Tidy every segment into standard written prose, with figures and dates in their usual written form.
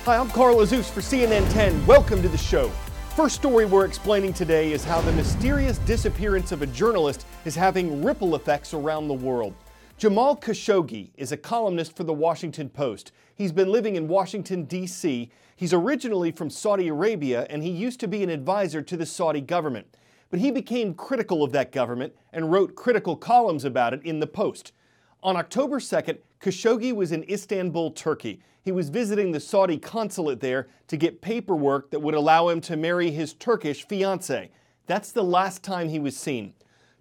Hi, I'm Carl Azus for CNN10. Welcome to the show. First story we're explaining today is how the mysterious disappearance of a journalist is having ripple effects around the world. Jamal Khashoggi is a columnist for the Washington Post. He's been living in Washington, D.C. He's originally from Saudi Arabia, and he used to be an advisor to the Saudi government. But he became critical of that government and wrote critical columns about it in the Post. On October 2nd, Khashoggi was in Istanbul, Turkey. He was visiting the Saudi consulate there to get paperwork that would allow him to marry his Turkish fiancée. That's the last time he was seen.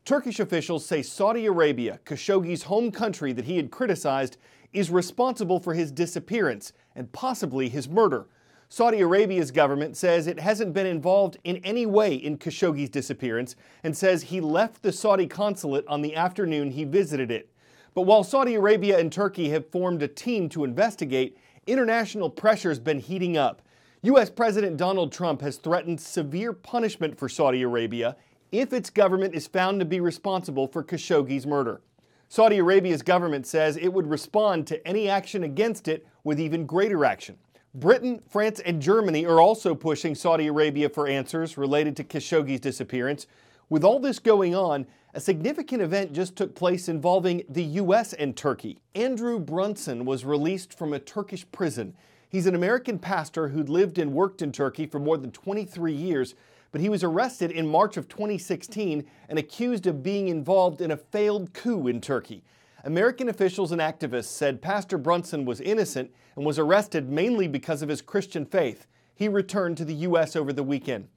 Turkish officials say Saudi Arabia, Khashoggi's home country that he had criticized, is responsible for his disappearance and possibly his murder. Saudi Arabia's government says it hasn't been involved in any way in Khashoggi's disappearance and says he left the Saudi consulate on the afternoon he visited it. But while Saudi Arabia and Turkey have formed a team to investigate, international pressure's been heating up. U.S. President Donald Trump has threatened severe punishment for Saudi Arabia if its government is found to be responsible for Khashoggi's murder. Saudi Arabia's government says it would respond to any action against it with even greater action. Britain, France, and Germany are also pushing Saudi Arabia for answers related to Khashoggi's disappearance. With all this going on, a significant event just took place involving the U.S. and Turkey. Andrew Brunson was released from a Turkish prison. He's an American pastor who'd lived and worked in Turkey for more than 23 years, but he was arrested in March of 2016 and accused of being involved in a failed coup in Turkey. American officials and activists said Pastor Brunson was innocent and was arrested mainly because of his Christian faith. He returned to the U.S. over the weekend.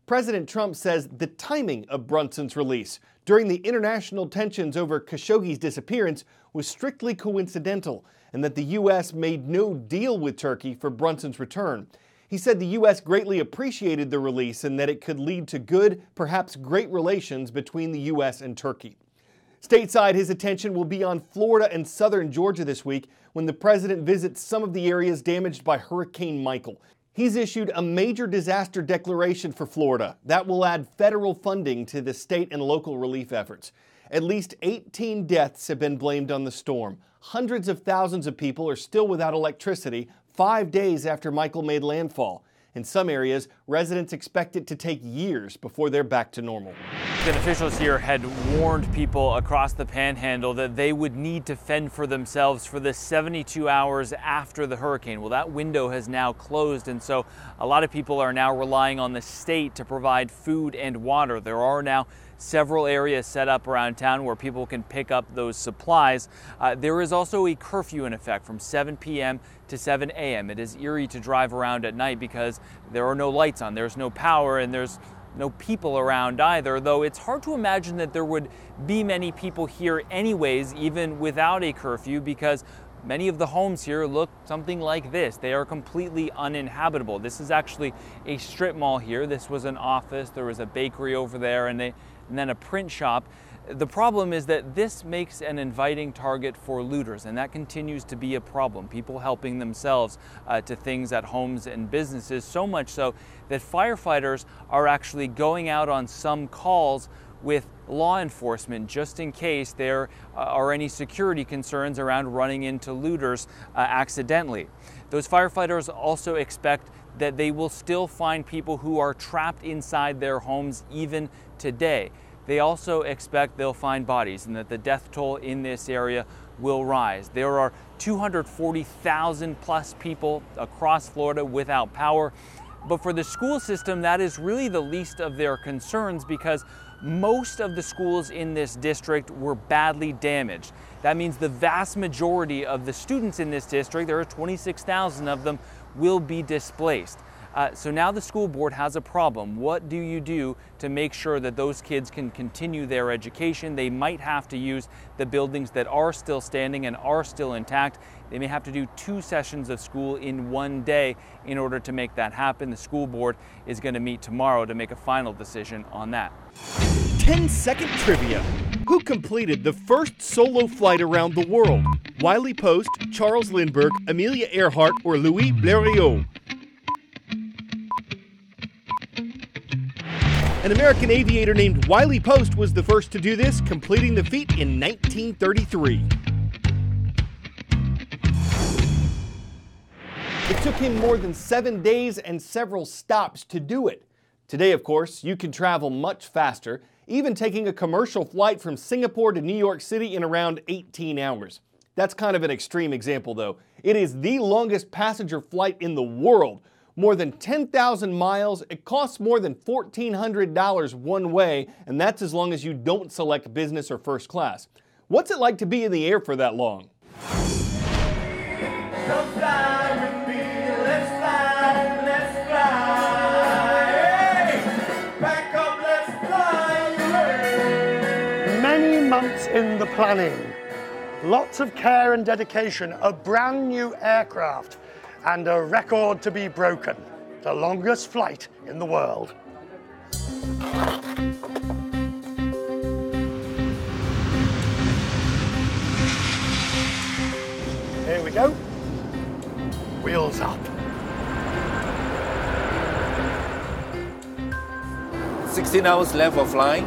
President Trump says the timing of Brunson's release during the international tensions over Khashoggi's disappearance was strictly coincidental and that the U.S. made no deal with Turkey for Brunson's return. He said the U.S. greatly appreciated the release and that it could lead to good, perhaps great relations between the U.S. and Turkey. Stateside, his attention will be on Florida and southern Georgia this week when the president visits some of the areas damaged by Hurricane Michael. He's issued a major disaster declaration for Florida that will add federal funding to the state and local relief efforts. At least 18 deaths have been blamed on the storm. Hundreds of thousands of people are still without electricity 5 days after Michael made landfall. In some areas, residents expect it to take years before they're back to normal. Officials here had warned people across the Panhandle that they would need to fend for themselves for the 72 hours after the hurricane. Well, that window has now closed, and so a lot of people are now relying on the state to provide food and water. There are now several areas set up around town where people can pick up those supplies. There is also a curfew in effect from 7 p.m. to 7 a.m. It is eerie to drive around at night because there are no lights on, there's no power, and there's no people around either, though it's hard to imagine that there would be many people here anyways, even without a curfew, because many of the homes here look something like this. They are completely uninhabitable. This is actually a strip mall here. This was an office, there was a bakery over there, and then a print shop. The problem is that this makes an inviting target for looters, and that continues to be a problem. People helping themselves to things at homes and businesses, so much so that firefighters are actually going out on some calls with law enforcement just in case there are any security concerns around running into looters accidentally. Those firefighters also expect that they will still find people who are trapped inside their homes even today. They also expect they'll find bodies and that the death toll in this area will rise. There are 240,000 plus people across Florida without power. But for the school system, that is really the least of their concerns because most of the schools in this district were badly damaged. That means the vast majority of the students in this district, there are 26,000 of them, will be displaced. So now the school board has a problem. What do you do to make sure that those kids can continue their education? They might have to use the buildings that are still standing and are still intact. They may have to do 2 sessions of school in one day in order to make that happen. The school board is going to meet tomorrow to make a final decision on that. 10-second trivia. Who completed the first solo flight around the world? Wiley Post, Charles Lindbergh, Amelia Earhart, or Louis Blériot? An American aviator named Wiley Post was the first to do this, completing the feat in 1933. The It took him more than 7 days and several stops to do it. Today, of course, you can travel much faster, even taking a commercial flight from Singapore to New York City in around 18 hours. That's kind of an extreme example, though. It is the longest passenger flight in the world. More than 10,000 miles, it costs more than $1,400 one way, and that's as long as you don't select business or first class. What's it like to be in the air for that long? Come fly with me, let's fly, let's fly. Hey, back up, let's fly away. Many months in the planning, lots of care and dedication, a brand new aircraft, and a record to be broken. The longest flight in the world. Here we go. Wheels up. 16 hours left of flying.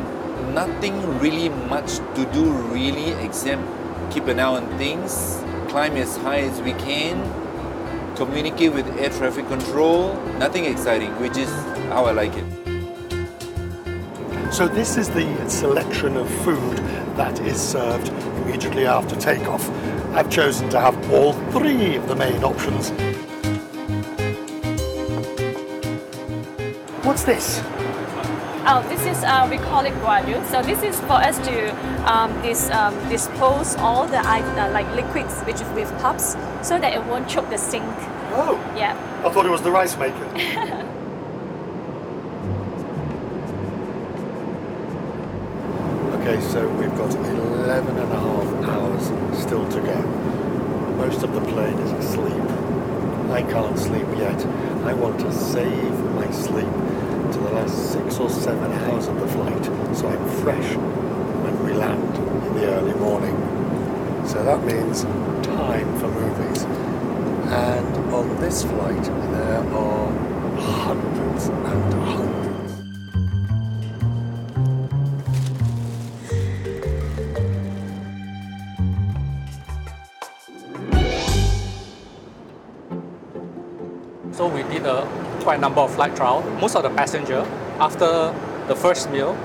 Nothing really much to do really except keep an eye on things, climb as high as we can, communicate with air traffic control. Nothing exciting, which is how I like it. So this is the selection of food that is served immediately after takeoff. I've chosen to have all three of the main options. What's this? Oh, this is, we call it guadu. So this is for us to dispose all the like liquids which is with pups so that it won't choke the sink. Oh, yeah. I thought it was the rice maker. Okay, so we've got 11 and a half hours still to go. Most of the plane is asleep. I can't sleep yet. I want to save my sleep to the last 6 or 7 hours of the flight, so I'm fresh when we land in the early morning. So that means time for movies. And on this flight, there are hundreds and hundreds. So we did quite a number of flight trials. Most of the passengers, after the first meal,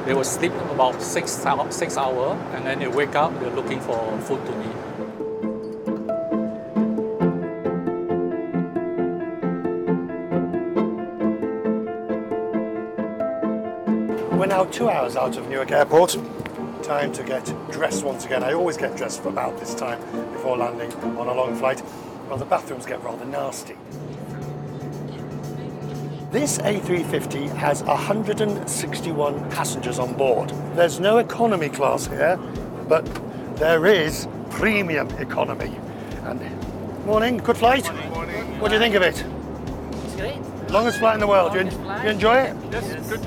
they will sleep about 6 hours, and then they wake up, they're looking for food to eat. We're now 2 hours out of Newark Airport. Time to get dressed once again. I always get dressed for about this time before landing on a long flight. Well, the bathrooms get rather nasty. This A350 has 161 passengers on board. There's no economy class here, but there is premium economy. And morning, good flight. Morning. What do you think of it? It's great. Longest flight in the world. You enjoy it? Yes, good.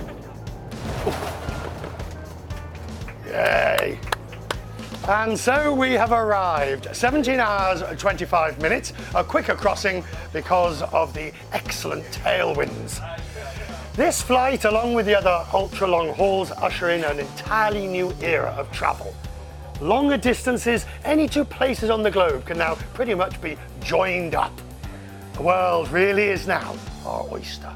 Yay. And so we have arrived. 17 hours and 25 minutes, a quicker crossing because of the excellent tailwinds. This flight, along with the other ultra-long hauls, usher in an entirely new era of travel. Longer distances, any two places on the globe can now pretty much be joined up. The world really is now our oyster.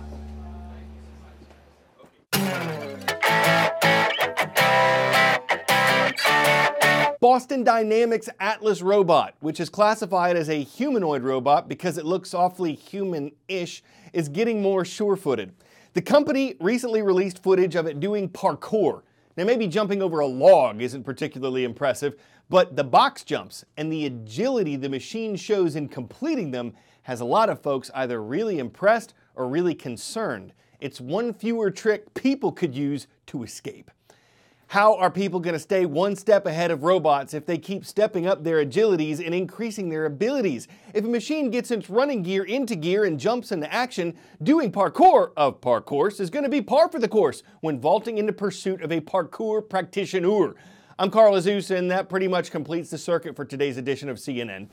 Boston Dynamics Atlas robot, which is classified as a humanoid robot because it looks awfully human-ish, is getting more sure-footed. The company recently released footage of it doing parkour. Now, maybe jumping over a log isn't particularly impressive, but the box jumps and the agility the machine shows in completing them has a lot of folks either really impressed or really concerned. It's one fewer trick people could use to escape. How are people going to stay one step ahead of robots if they keep stepping up their agilities and increasing their abilities? If a machine gets its running gear into gear and jumps into action, doing parkour, of parcourse, is going to be par for the course when vaulting into pursuit of a parkour practitioner. I'm Carl Azus, and that pretty much completes the circuit for today's edition of CNN.